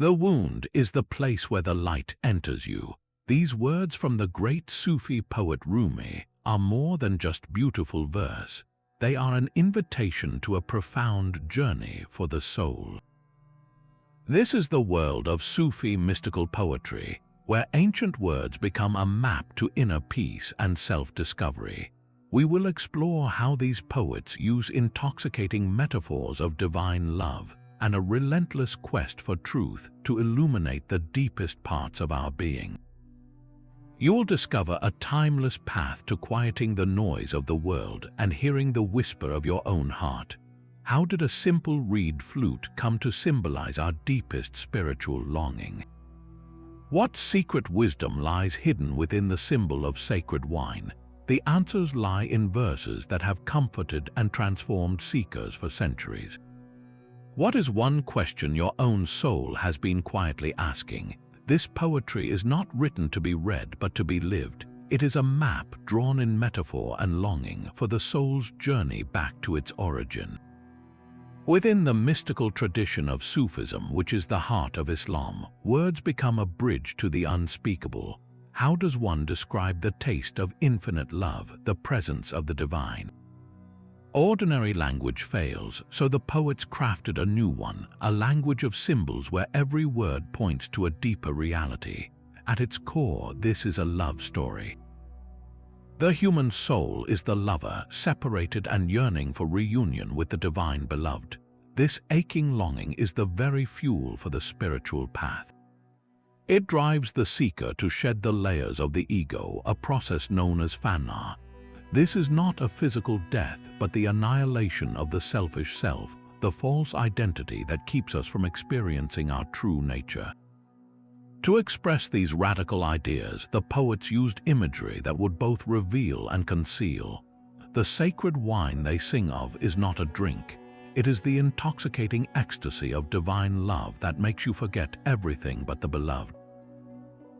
The wound is the place where the light enters you. These words from the great Sufi poet Rumi are more than just beautiful verse. They are an invitation to a profound journey for the soul. This is the world of Sufi mystical poetry, where ancient words become a map to inner peace and self-discovery. We will explore how these poets use intoxicating metaphors of divine love and a relentless quest for truth to illuminate the deepest parts of our being. You will discover a timeless path to quieting the noise of the world and hearing the whisper of your own heart. How did a simple reed flute come to symbolize our deepest spiritual longing? What secret wisdom lies hidden within the symbol of sacred wine? The answers lie in verses that have comforted and transformed seekers for centuries. What is one question your own soul has been quietly asking? This poetry is not written to be read but to be lived. It is a map drawn in metaphor and longing for the soul's journey back to its origin. Within the mystical tradition of Sufism, which is the heart of Islam, words become a bridge to the unspeakable. How does one describe the taste of infinite love, the presence of the divine? Ordinary language fails, so the poets crafted a new one, a language of symbols where every word points to a deeper reality. At its core, this is a love story. The human soul is the lover, separated and yearning for reunion with the divine beloved. This aching longing is the very fuel for the spiritual path. It drives the seeker to shed the layers of the ego, a process known as fana. This is not a physical death, but the annihilation of the selfish self, the false identity that keeps us from experiencing our true nature. To express these radical ideas, the poets used imagery that would both reveal and conceal. The sacred wine they sing of is not a drink. It is the intoxicating ecstasy of divine love that makes you forget everything but the beloved.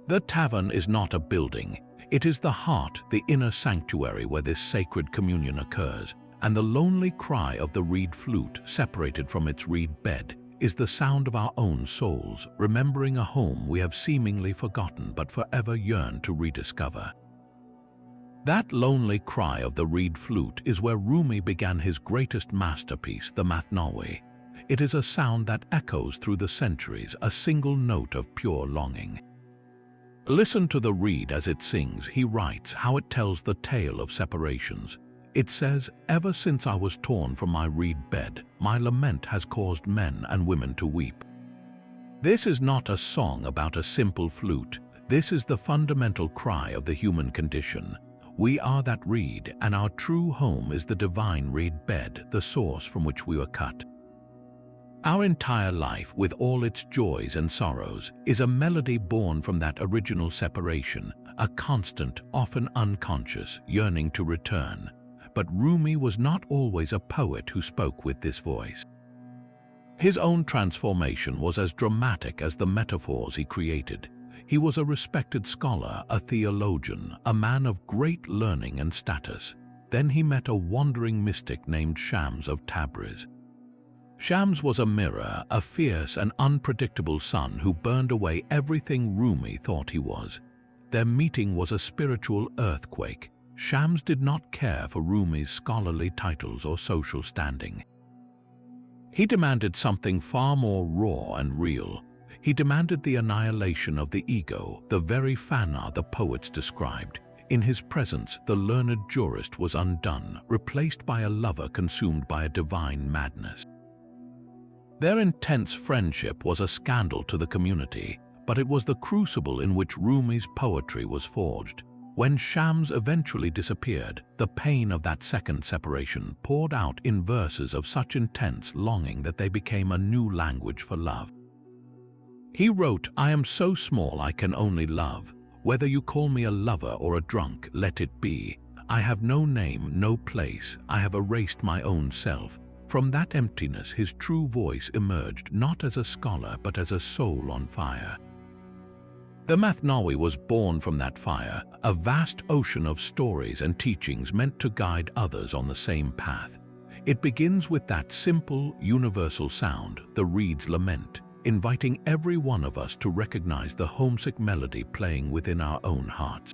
The tavern is not a building. It is the heart, the inner sanctuary where this sacred communion occurs, and the lonely cry of the reed flute, separated from its reed bed, is the sound of our own souls, remembering a home we have seemingly forgotten but forever yearn to rediscover. That lonely cry of the reed flute is where Rumi began his greatest masterpiece, the Mathnawi. It is a sound that echoes through the centuries, a single note of pure longing. Listen to the reed as it sings. He writes how it tells the tale of separations. It says, "Ever since I was torn from my reed bed, my lament has caused men and women to weep." This is not a song about a simple flute. This is the fundamental cry of the human condition. We are that reed, and our true home is the divine reed bed, the source from which we were cut. Our entire life, with all its joys and sorrows, is a melody born from that original separation, a constant, often unconscious, yearning to return. But Rumi was not always a poet who spoke with this voice. His own transformation was as dramatic as the metaphors he created. He was a respected scholar, a theologian, a man of great learning and status. Then he met a wandering mystic named Shams of Tabriz. Shams was a mirror, a fierce and unpredictable sun who burned away everything Rumi thought he was. Their meeting was a spiritual earthquake. Shams did not care for Rumi's scholarly titles or social standing. He demanded something far more raw and real. He demanded the annihilation of the ego, the very fana the poets described. In his presence, the learned jurist was undone, replaced by a lover consumed by a divine madness. Their intense friendship was a scandal to the community, but it was the crucible in which Rumi's poetry was forged. When Shams eventually disappeared, the pain of that second separation poured out in verses of such intense longing that they became a new language for love. He wrote, "I am so small I can only love. Whether you call me a lover or a drunk, let it be. I have no name, no place. I have erased my own self." From that emptiness, his true voice emerged, not as a scholar, but as a soul on fire. The Mathnawi was born from that fire, a vast ocean of stories and teachings meant to guide others on the same path. It begins with that simple, universal sound, the reed's lament. inviting every one of us to recognize the homesick melody playing within our own hearts.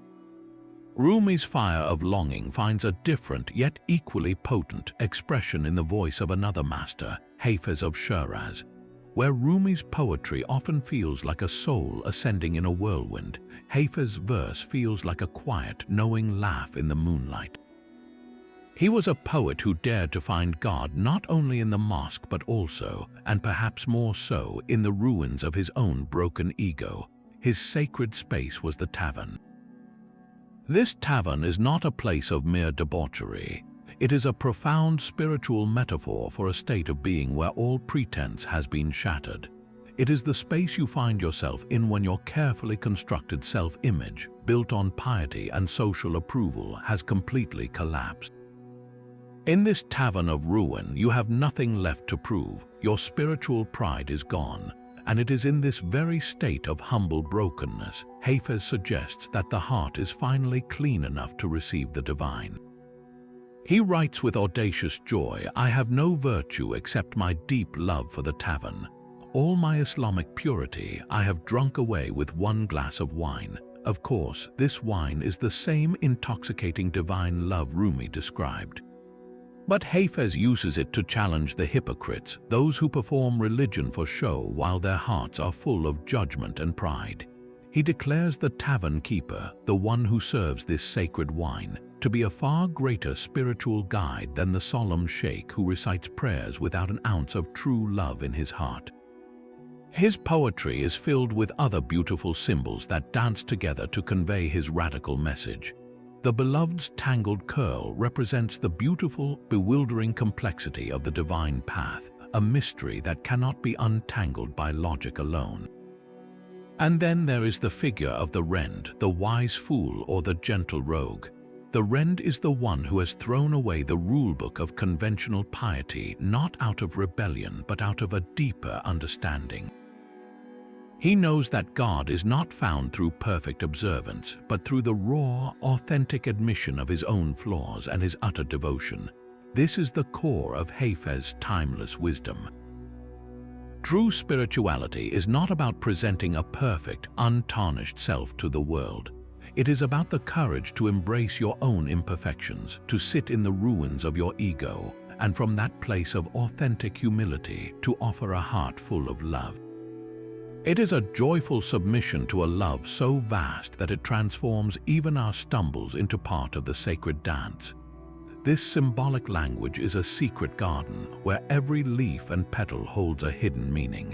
Rumi's fire of longing finds a different yet equally potent expression in the voice of another master, Hafez of Shiraz. Where Rumi's poetry often feels like a soul ascending in a whirlwind, Hafez's verse feels like a quiet, knowing laugh in the moonlight. He was a poet who dared to find God not only in the mosque but also, and perhaps more so, in the ruins of his own broken ego. His sacred space was the tavern. This tavern is not a place of mere debauchery. It is a profound spiritual metaphor for a state of being where all pretense has been shattered. It is the space you find yourself in when your carefully constructed self-image, built on piety and social approval, has completely collapsed. In this tavern of ruin, you have nothing left to prove. Your spiritual pride is gone. And it is in this very state of humble brokenness, Hafez suggests that the heart is finally clean enough to receive the divine. He writes with audacious joy, "I have no virtue except my deep love for the tavern. All my Islamic purity I have drunk away with one glass of wine." Of course, this wine is the same intoxicating divine love Rumi described. But Hafez uses it to challenge the hypocrites, those who perform religion for show while their hearts are full of judgment and pride. He declares the tavern keeper, the one who serves this sacred wine, to be a far greater spiritual guide than the solemn sheikh who recites prayers without an ounce of true love in his heart. His poetry is filled with other beautiful symbols that dance together to convey his radical message. The beloved's tangled curl represents the beautiful, bewildering complexity of the divine path, a mystery that cannot be untangled by logic alone. And then there is the figure of the Rend, the wise fool or the gentle rogue. The Rend is the one who has thrown away the rulebook of conventional piety, not out of rebellion but out of a deeper understanding. He knows that God is not found through perfect observance, but through the raw, authentic admission of his own flaws and his utter devotion. This is the core of Hafez's timeless wisdom. True spirituality is not about presenting a perfect, untarnished self to the world. It is about the courage to embrace your own imperfections, to sit in the ruins of your ego, and from that place of authentic humility to offer a heart full of love. It is a joyful submission to a love so vast that it transforms even our stumbles into part of the sacred dance. This symbolic language is a secret garden where every leaf and petal holds a hidden meaning.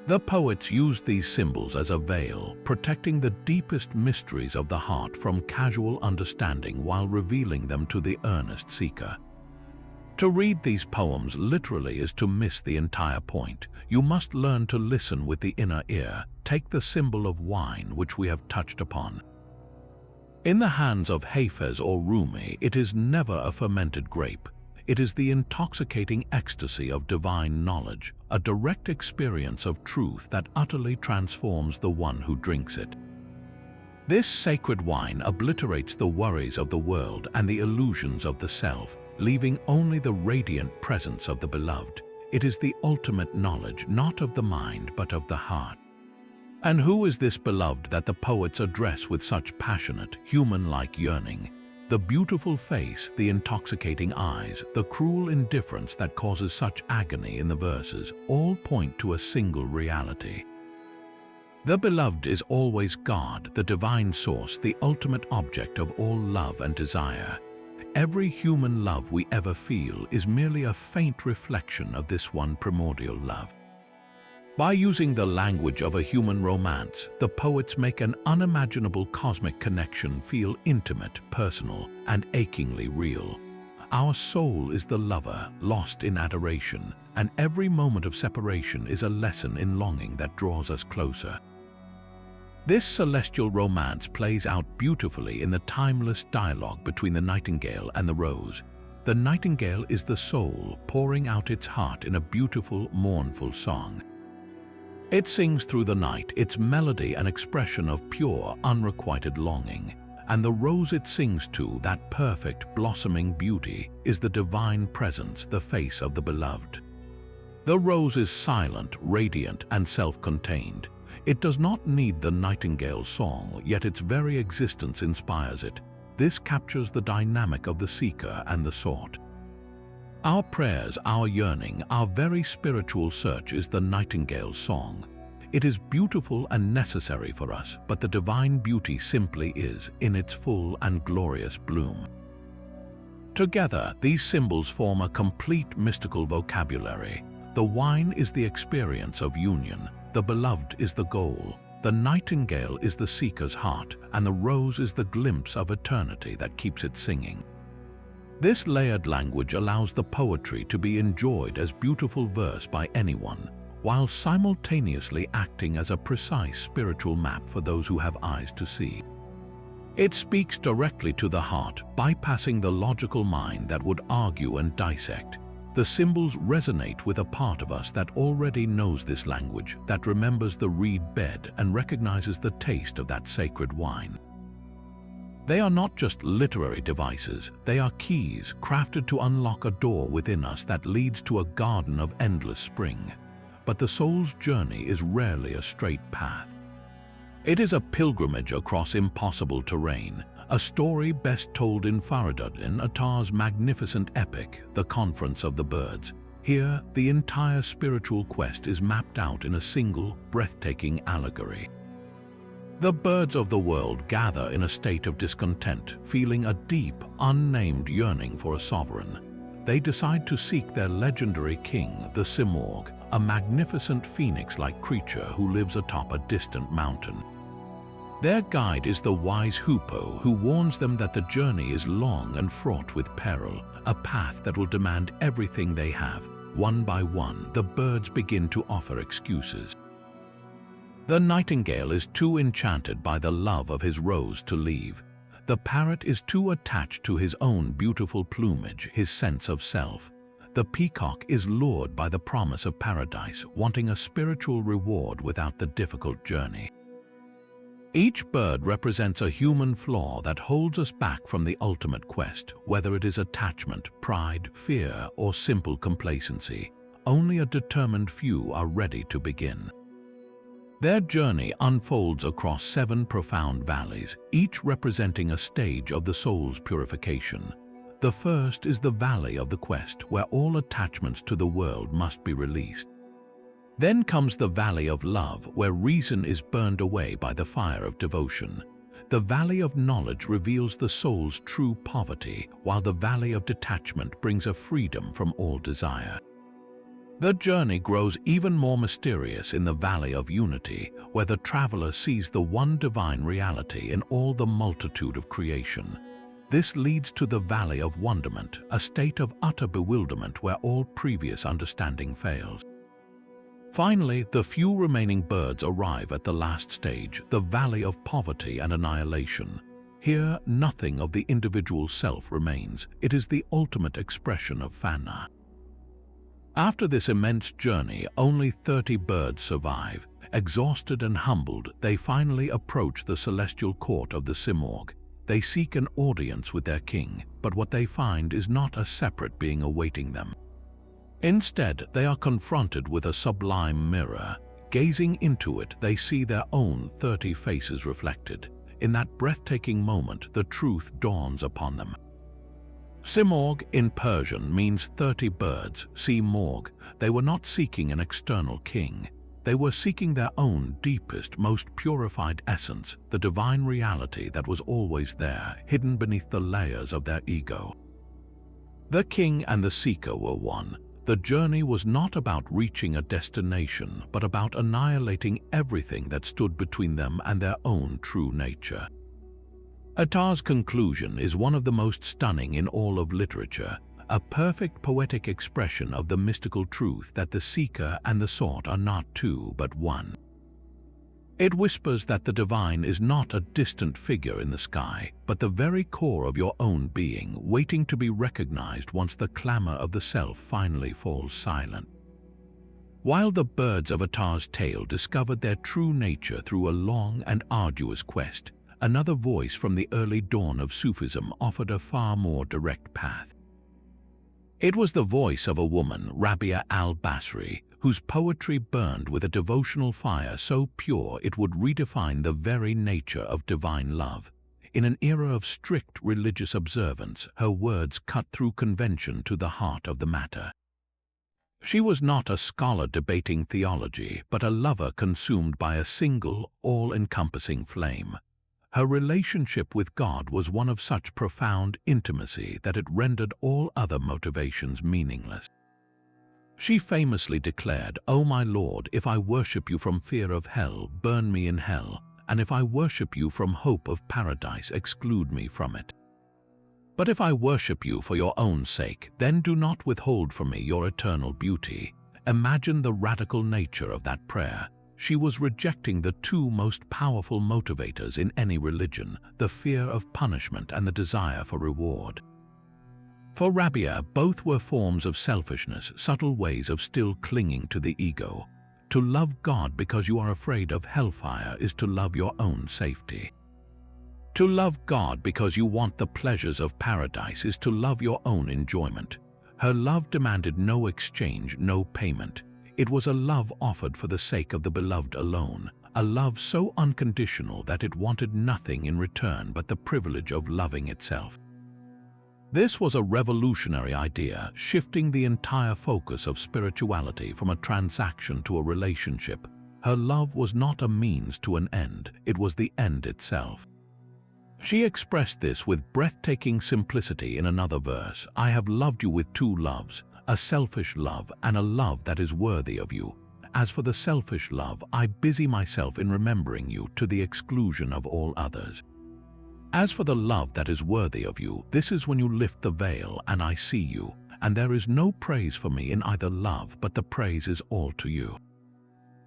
The poets used these symbols as a veil, protecting the deepest mysteries of the heart from casual understanding while revealing them to the earnest seeker. To read these poems literally is to miss the entire point. You must learn to listen with the inner ear. Take the symbol of wine, which we have touched upon. In the hands of Hafez or Rumi, it is never a fermented grape. It is the intoxicating ecstasy of divine knowledge, a direct experience of truth that utterly transforms the one who drinks it. This sacred wine obliterates the worries of the world and the illusions of the self, leaving only the radiant presence of the beloved. It is the ultimate knowledge, not of the mind, but of the heart. And who is this beloved that the poets address with such passionate, human-like yearning? The beautiful face, the intoxicating eyes, the cruel indifference that causes such agony in the verses, all point to a single reality. The beloved is always God, the divine source, the ultimate object of all love and desire. Every human love we ever feel is merely a faint reflection of this one primordial love. By using the language of a human romance, the poets make an unimaginable cosmic connection feel intimate, personal, and achingly real. Our soul is the lover, lost in adoration, and every moment of separation is a lesson in longing that draws us closer. This celestial romance plays out beautifully in the timeless dialogue between the nightingale and the rose. The nightingale is the soul pouring out its heart in a beautiful, mournful song. It sings through the night, its melody an expression of pure, unrequited longing. And the rose it sings to, that perfect, blossoming beauty, is the divine presence, the face of the beloved. The rose is silent, radiant, and self-contained. It does not need the nightingale's song, yet its very existence inspires it. This captures the dynamic of the seeker and the sought. Our prayers, our yearning, our very spiritual search is the nightingale's song. It is beautiful and necessary for us, but the divine beauty simply is in its full and glorious bloom. Together, these symbols form a complete mystical vocabulary. The wine is the experience of union, the beloved is the goal, the nightingale is the seeker's heart, and the rose is the glimpse of eternity that keeps it singing. This layered language allows the poetry to be enjoyed as beautiful verse by anyone, while simultaneously acting as a precise spiritual map for those who have eyes to see. It speaks directly to the heart, bypassing the logical mind that would argue and dissect. The symbols resonate with a part of us that already knows this language, that remembers the reed bed and recognizes the taste of that sacred wine. They are not just literary devices, they are keys crafted to unlock a door within us that leads to a garden of endless spring. But the soul's journey is rarely a straight path. It is a pilgrimage across impossible terrain, a story best told in Fariduddin Attar's magnificent epic, The Conference of the Birds. Here, the entire spiritual quest is mapped out in a single, breathtaking allegory. The birds of the world gather in a state of discontent, feeling a deep, unnamed yearning for a sovereign. They decide to seek their legendary king, the Simorgh, a magnificent phoenix-like creature who lives atop a distant mountain. Their guide is the wise Hoopoe, who warns them that the journey is long and fraught with peril, a path that will demand everything they have. One by one, the birds begin to offer excuses. The nightingale is too enchanted by the love of his rose to leave. The parrot is too attached to his own beautiful plumage, his sense of self. The peacock is lured by the promise of paradise, wanting a spiritual reward without the difficult journey. Each bird represents a human flaw that holds us back from the ultimate quest, whether it is attachment, pride, fear, or simple complacency. Only a determined few are ready to begin. Their journey unfolds across 7 profound valleys, each representing a stage of the soul's purification. The first is the Valley of the Quest, where all attachments to the world must be released. Then comes the Valley of Love, where reason is burned away by the fire of devotion. The Valley of Knowledge reveals the soul's true poverty, while the Valley of Detachment brings a freedom from all desire. The journey grows even more mysterious in the Valley of Unity, where the traveler sees the one divine reality in all the multitude of creation. This leads to the Valley of Wonderment, a state of utter bewilderment where all previous understanding fails. Finally, the few remaining birds arrive at the last stage, the Valley of Poverty and Annihilation. Here, nothing of the individual self remains. It is the ultimate expression of Fana. After this immense journey, only 30 birds survive. Exhausted and humbled, they finally approach the celestial court of the Simorgh. They seek an audience with their king, but what they find is not a separate being awaiting them. Instead, they are confronted with a sublime mirror. Gazing into it, they see their own 30 faces reflected. In that breathtaking moment, the truth dawns upon them. Simorgh in Persian means 30 birds, see Morgh. They were not seeking an external king. They were seeking their own deepest, most purified essence, the divine reality that was always there, hidden beneath the layers of their ego. The king and the seeker were one. The journey was not about reaching a destination, but about annihilating everything that stood between them and their own true nature. Attar's conclusion is one of the most stunning in all of literature, a perfect poetic expression of the mystical truth that the seeker and the sought are not two but one. It whispers that the divine is not a distant figure in the sky, but the very core of your own being, waiting to be recognized once the clamor of the self finally falls silent. While the birds of Attar's tale discovered their true nature through a long and arduous quest, another voice from the early dawn of Sufism offered a far more direct path. It was the voice of a woman, Rabia al-Basri, whose poetry burned with a devotional fire so pure it would redefine the very nature of divine love. In an era of strict religious observance, her words cut through convention to the heart of the matter. She was not a scholar debating theology, but a lover consumed by a single, all-encompassing flame. Her relationship with God was one of such profound intimacy that it rendered all other motivations meaningless. She famously declared, "O my Lord, if I worship you from fear of hell, burn me in hell, and if I worship you from hope of paradise, exclude me from it. But if I worship you for your own sake, then do not withhold from me your eternal beauty." Imagine the radical nature of that prayer. She was rejecting the two most powerful motivators in any religion, the fear of punishment and the desire for reward. For Rabia, both were forms of selfishness, subtle ways of still clinging to the ego. To love God because you are afraid of hellfire is to love your own safety. To love God because you want the pleasures of paradise is to love your own enjoyment. Her love demanded no exchange, no payment. It was a love offered for the sake of the beloved alone, a love so unconditional that it wanted nothing in return but the privilege of loving itself. This was a revolutionary idea, shifting the entire focus of spirituality from a transaction to a relationship. Her love was not a means to an end, it was the end itself. She expressed this with breathtaking simplicity in another verse, "I have loved you with two loves, a selfish love and a love that is worthy of you. As for the selfish love, I busy myself in remembering you to the exclusion of all others. As for the love that is worthy of you, this is when you lift the veil and I see you, and there is no praise for me in either love, but the praise is all to you."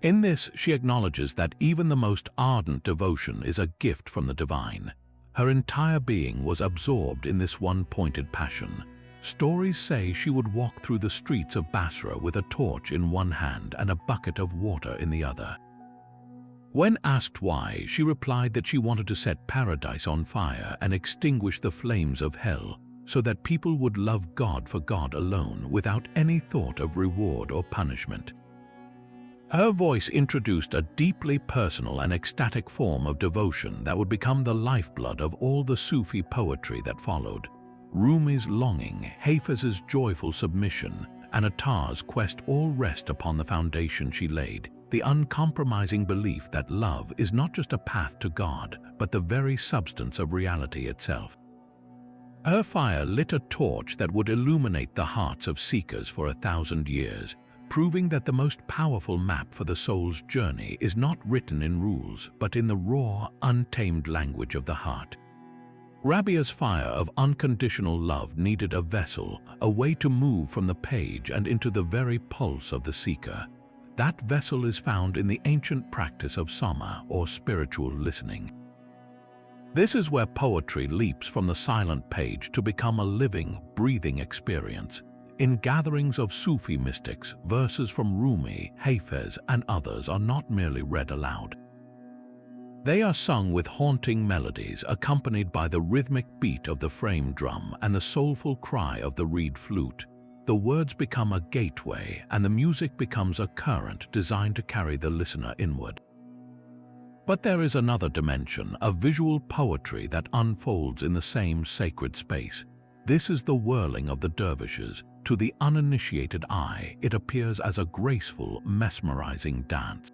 In this, she acknowledges that even the most ardent devotion is a gift from the divine. Her entire being was absorbed in this one-pointed passion. Stories say she would walk through the streets of Basra with a torch in one hand and a bucket of water in the other. When asked why, she replied that she wanted to set paradise on fire and extinguish the flames of hell so that people would love God for God alone without any thought of reward or punishment. Her voice introduced a deeply personal and ecstatic form of devotion that would become the lifeblood of all the Sufi poetry that followed. Rumi's longing, Hafez's joyful submission, and Attar's quest all rest upon the foundation she laid, the uncompromising belief that love is not just a path to God, but the very substance of reality itself. Her fire lit a torch that would illuminate the hearts of seekers for 1,000 years, proving that the most powerful map for the soul's journey is not written in rules, but in the raw, untamed language of the heart. Rabia's fire of unconditional love needed a vessel, a way to move from the page and into the very pulse of the seeker. That vessel is found in the ancient practice of sama, or spiritual listening. This is where poetry leaps from the silent page to become a living, breathing experience. In gatherings of Sufi mystics, verses from Rumi, Hafez, and others are not merely read aloud. They are sung with haunting melodies accompanied by the rhythmic beat of the frame drum and the soulful cry of the reed flute. The words become a gateway and the music becomes a current designed to carry the listener inward. But there is another dimension, a visual poetry that unfolds in the same sacred space. This is the whirling of the dervishes. To the uninitiated eye, it appears as a graceful, mesmerizing dance.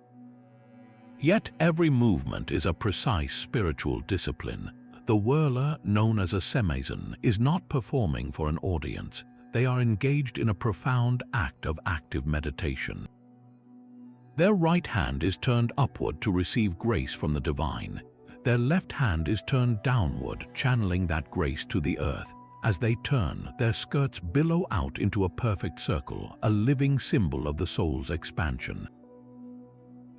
Yet every movement is a precise spiritual discipline. The whirler, known as a semazen, is not performing for an audience. They are engaged in a profound act of active meditation. Their right hand is turned upward to receive grace from the divine. Their left hand is turned downward, channeling that grace to the earth. As they turn, their skirts billow out into a perfect circle, a living symbol of the soul's expansion.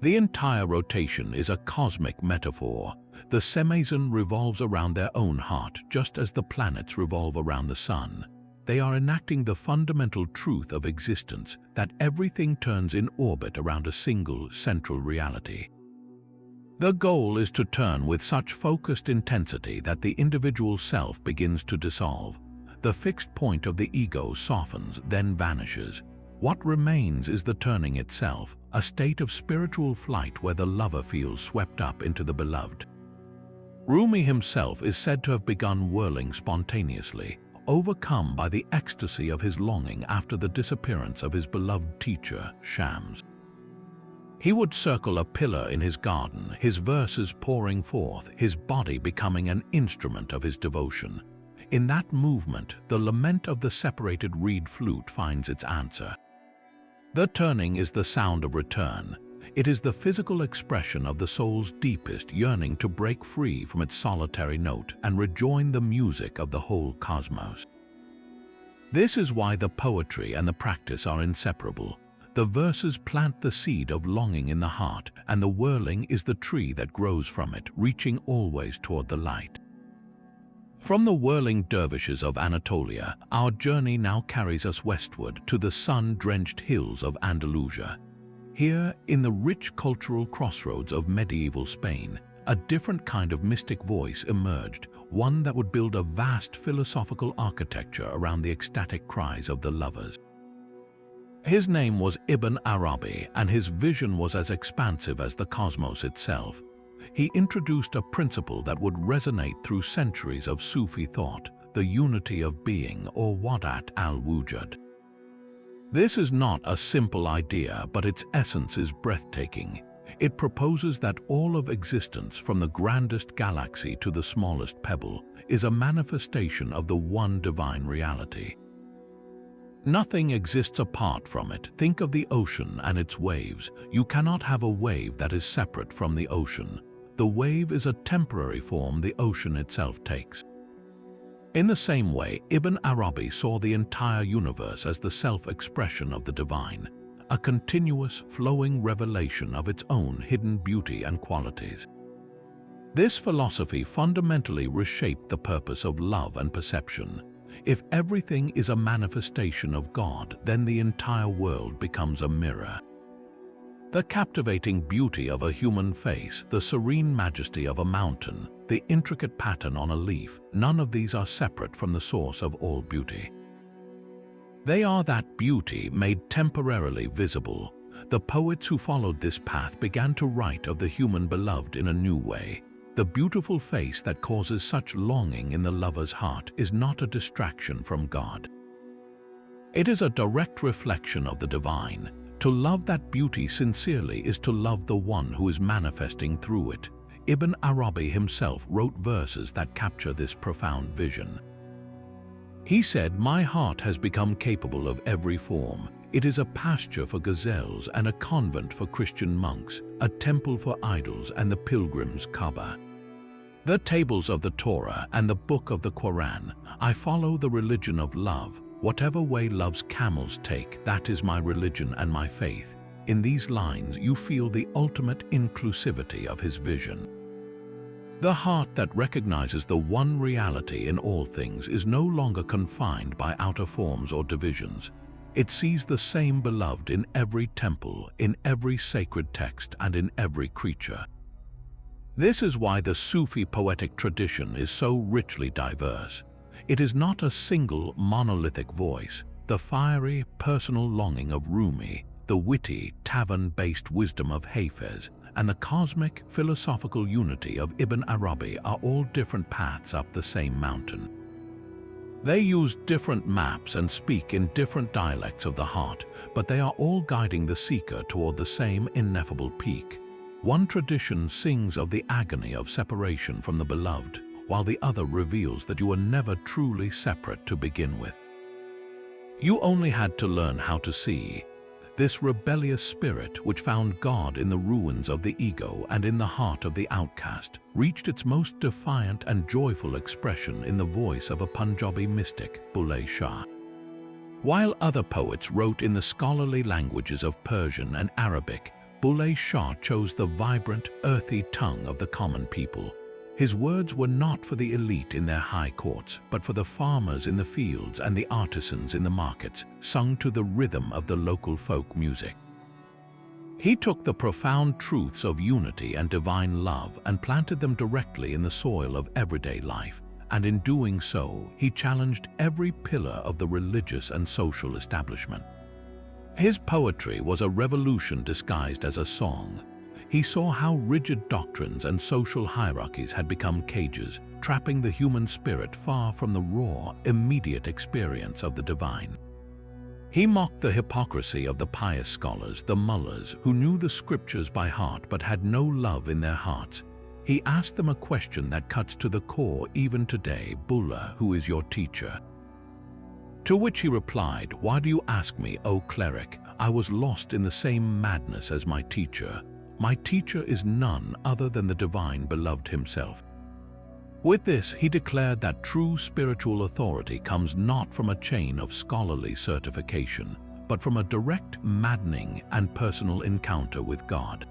The entire rotation is a cosmic metaphor. The semazen revolves around their own heart, just as the planets revolve around the sun. They are enacting the fundamental truth of existence, that everything turns in orbit around a single, central reality. The goal is to turn with such focused intensity that the individual self begins to dissolve. The fixed point of the ego softens, then vanishes. What remains is the turning itself, a state of spiritual flight where the lover feels swept up into the beloved. Rumi himself is said to have begun whirling spontaneously, overcome by the ecstasy of his longing after the disappearance of his beloved teacher, Shams. He would circle a pillar in his garden, his verses pouring forth, his body becoming an instrument of his devotion. In that movement, the lament of the separated reed flute finds its answer. The turning is the sound of return. It is the physical expression of the soul's deepest yearning to break free from its solitary note and rejoin the music of the whole cosmos. This is why the poetry and the practice are inseparable. The verses plant the seed of longing in the heart, and the whirling is the tree that grows from it, reaching always toward the light. From the whirling dervishes of Anatolia, our journey now carries us westward to the sun-drenched hills of Andalusia. Here, in the rich cultural crossroads of medieval Spain, a different kind of mystic voice emerged, one that would build a vast philosophical architecture around the ecstatic cries of the lovers. His name was Ibn Arabi, and his vision was as expansive as the cosmos itself. He introduced a principle that would resonate through centuries of Sufi thought, the unity of being, or Wadat al-Wujud. This is not a simple idea, but its essence is breathtaking. It proposes that all of existence, from the grandest galaxy to the smallest pebble, is a manifestation of the one divine reality. Nothing exists apart from it. Think of the ocean and its waves. You cannot have a wave that is separate from the ocean. The wave is a temporary form the ocean itself takes. In the same way, Ibn Arabi saw the entire universe as the self-expression of the divine, a continuous, flowing revelation of its own hidden beauty and qualities. This philosophy fundamentally reshaped the purpose of love and perception. If everything is a manifestation of God, then the entire world becomes a mirror. The captivating beauty of a human face, the serene majesty of a mountain, the intricate pattern on a leaf, none of these are separate from the source of all beauty. They are that beauty made temporarily visible. The poets who followed this path began to write of the human beloved in a new way. The beautiful face that causes such longing in the lover's heart is not a distraction from God. It is a direct reflection of the divine. To love that beauty sincerely is to love the one who is manifesting through it. Ibn Arabi himself wrote verses that capture this profound vision. He said, "My heart has become capable of every form. It is a pasture for gazelles and a convent for Christian monks, a temple for idols and the pilgrim's Kaaba. The tables of the Torah and the book of the Quran, I follow the religion of love. Whatever way love's camels take, that is my religion and my faith." In these lines, you feel the ultimate inclusivity of his vision. The heart that recognizes the one reality in all things is no longer confined by outer forms or divisions. It sees the same beloved in every temple, in every sacred text, and in every creature. This is why the Sufi poetic tradition is so richly diverse. It is not a single monolithic voice. The fiery, personal longing of Rumi, the witty, tavern-based wisdom of Hafez, and the cosmic, philosophical unity of Ibn Arabi are all different paths up the same mountain. They use different maps and speak in different dialects of the heart, but they are all guiding the seeker toward the same ineffable peak. One tradition sings of the agony of separation from the beloved, while the other reveals that you were never truly separate to begin with. You only had to learn how to see. This rebellious spirit, which found God in the ruins of the ego and in the heart of the outcast, reached its most defiant and joyful expression in the voice of a Punjabi mystic, Bulleh Shah. While other poets wrote in the scholarly languages of Persian and Arabic, Bulleh Shah chose the vibrant, earthy tongue of the common people. His words were not for the elite in their high courts, but for the farmers in the fields and the artisans in the markets, sung to the rhythm of the local folk music. He took the profound truths of unity and divine love and planted them directly in the soil of everyday life, and in doing so, he challenged every pillar of the religious and social establishment. His poetry was a revolution disguised as a song. He saw how rigid doctrines and social hierarchies had become cages, trapping the human spirit far from the raw, immediate experience of the divine. He mocked the hypocrisy of the pious scholars, the mullahs, who knew the scriptures by heart but had no love in their hearts. He asked them a question that cuts to the core even today: "Bulla, who is your teacher?" To which he replied, "Why do you ask me, O cleric? I was lost in the same madness as my teacher. My teacher is none other than the divine beloved himself." With this, he declared that true spiritual authority comes not from a chain of scholarly certification, but from a direct, maddening, and personal encounter with God.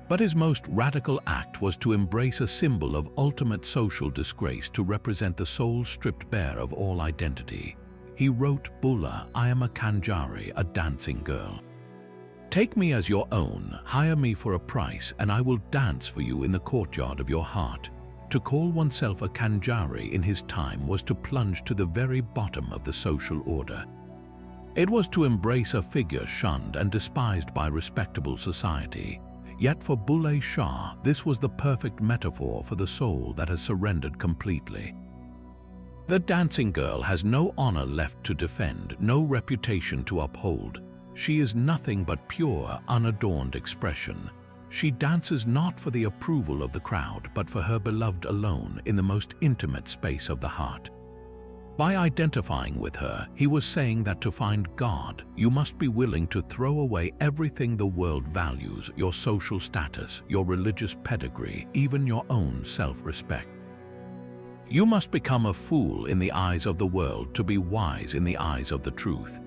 But his most radical act was to embrace a symbol of ultimate social disgrace to represent the soul stripped bare of all identity. He wrote, "Bulla, I am a Kanjari, a dancing girl. Take me as your own, hire me for a price, and I will dance for you in the courtyard of your heart." To call oneself a Kanjari in his time was to plunge to the very bottom of the social order. It was to embrace a figure shunned and despised by respectable society. Yet for Bulleh Shah, this was the perfect metaphor for the soul that has surrendered completely. The dancing girl has no honor left to defend, no reputation to uphold. She is nothing but pure, unadorned expression. She dances not for the approval of the crowd, but for her beloved alone in the most intimate space of the heart. By identifying with her, he was saying that to find God, you must be willing to throw away everything the world values: your social status, your religious pedigree, even your own self-respect. You must become a fool in the eyes of the world to be wise in the eyes of the truth.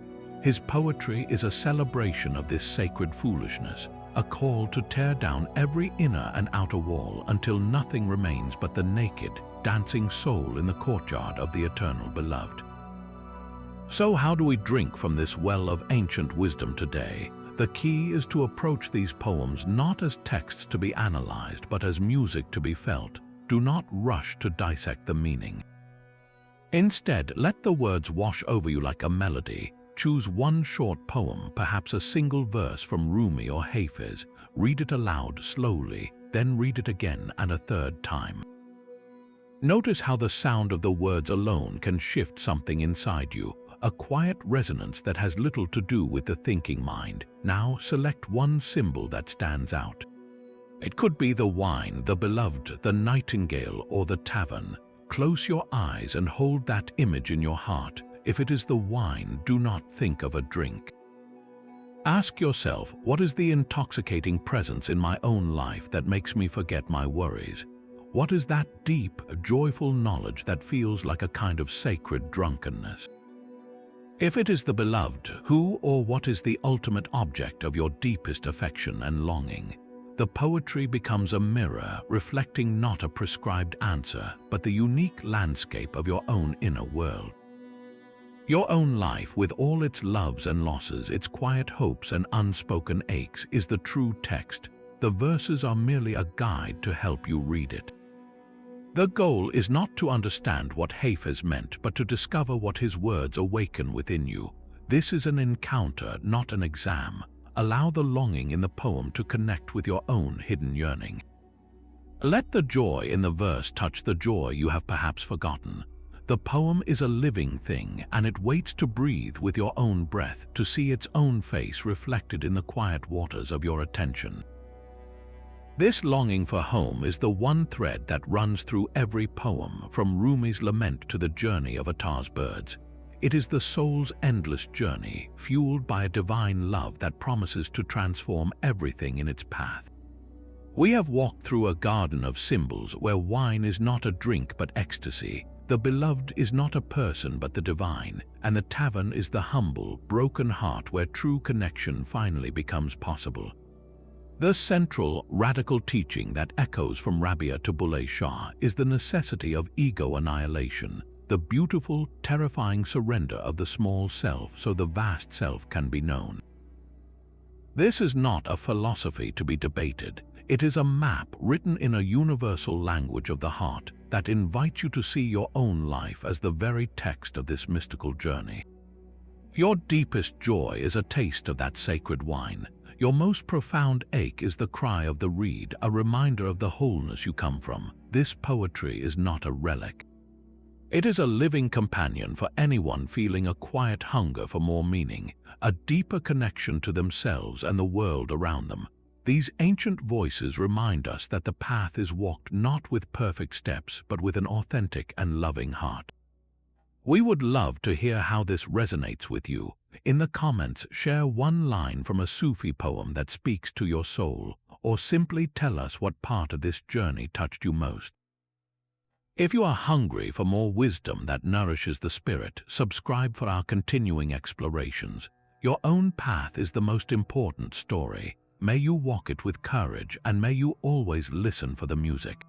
His poetry is a celebration of this sacred foolishness, a call to tear down every inner and outer wall until nothing remains but the naked, dancing soul in the courtyard of the eternal beloved. So how do we drink from this well of ancient wisdom today? The key is to approach these poems not as texts to be analyzed, but as music to be felt. Do not rush to dissect the meaning. Instead, let the words wash over you like a melody. Choose one short poem, perhaps a single verse from Rumi or Hafez. Read it aloud slowly, then read it again and a third time. Notice how the sound of the words alone can shift something inside you, a quiet resonance that has little to do with the thinking mind. Now select one symbol that stands out. It could be the wine, the beloved, the nightingale, or the tavern. Close your eyes and hold that image in your heart. If it is the wine, do not think of a drink. Ask yourself, what is the intoxicating presence in my own life that makes me forget my worries? What is that deep, joyful knowledge that feels like a kind of sacred drunkenness? If it is the beloved, who or what is the ultimate object of your deepest affection and longing? The poetry becomes a mirror, reflecting not a prescribed answer, but the unique landscape of your own inner world. Your own life, with all its loves and losses, its quiet hopes and unspoken aches, is the true text. The verses are merely a guide to help you read it. The goal is not to understand what Hafez meant, but to discover what his words awaken within you. This is an encounter, not an exam. Allow the longing in the poem to connect with your own hidden yearning. Let the joy in the verse touch the joy you have perhaps forgotten. The poem is a living thing, and it waits to breathe with your own breath, to see its own face reflected in the quiet waters of your attention. This longing for home is the one thread that runs through every poem, from Rumi's lament to the journey of Attar's birds. It is the soul's endless journey, fueled by a divine love that promises to transform everything in its path. We have walked through a garden of symbols where wine is not a drink but ecstasy, the beloved is not a person but the divine, and the tavern is the humble, broken heart where true connection finally becomes possible. The central, radical teaching that echoes from Rabia to Bulleh Shah is the necessity of ego annihilation, the beautiful, terrifying surrender of the small self so the vast self can be known. This is not a philosophy to be debated. It is a map written in a universal language of the heart that invites you to see your own life as the very text of this mystical journey. Your deepest joy is a taste of that sacred wine. Your most profound ache is the cry of the reed, a reminder of the wholeness you come from. This poetry is not a relic. It is a living companion for anyone feeling a quiet hunger for more meaning, a deeper connection to themselves and the world around them. These ancient voices remind us that the path is walked not with perfect steps, but with an authentic and loving heart. We would love to hear how this resonates with you. In the comments, share one line from a Sufi poem that speaks to your soul, or simply tell us what part of this journey touched you most. If you are hungry for more wisdom that nourishes the spirit, subscribe for our continuing explorations. Your own path is the most important story. May you walk it with courage, and may you always listen for the music.